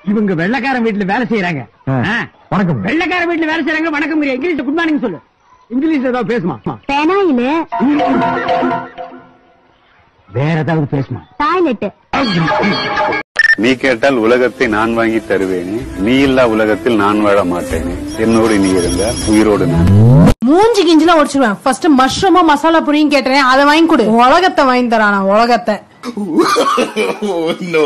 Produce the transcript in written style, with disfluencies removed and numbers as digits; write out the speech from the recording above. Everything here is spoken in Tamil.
இவங்க வெள்ளக்காரன் வீட்டுல வேலை செய்யறாங்க. வணக்கம். வெள்ளக்காரன் வீட்டுல வேலை செய்யறாங்க. வணக்கம். இங்கிலீஷ்ல குட் மார்னிங் சொல்லு. இங்கிலீஷ்ல ஏதாவது பேசுமா? பேனாயில வேற ஏதாவது பேசுமா? டாய்லெட். நீ கேட்டால் உலகத்தை நான் வாங்கி தருவேனே, நீ இல்லா உலகத்தில் நான் வாழ மாட்டேனே, என்னோடு நீ இருந்தா உயிரோடு நான். மூஞ்சி கிஞ்சிலாம் உடைச்சிருவேன். ஃபர்ஸ்ட் மஷ்ரூமா மசாலா புரியும் கேட்டேன், அதை வாங்கி கொடு. உலகத்தை வாங்கி தரானா? உலகத்தை. No.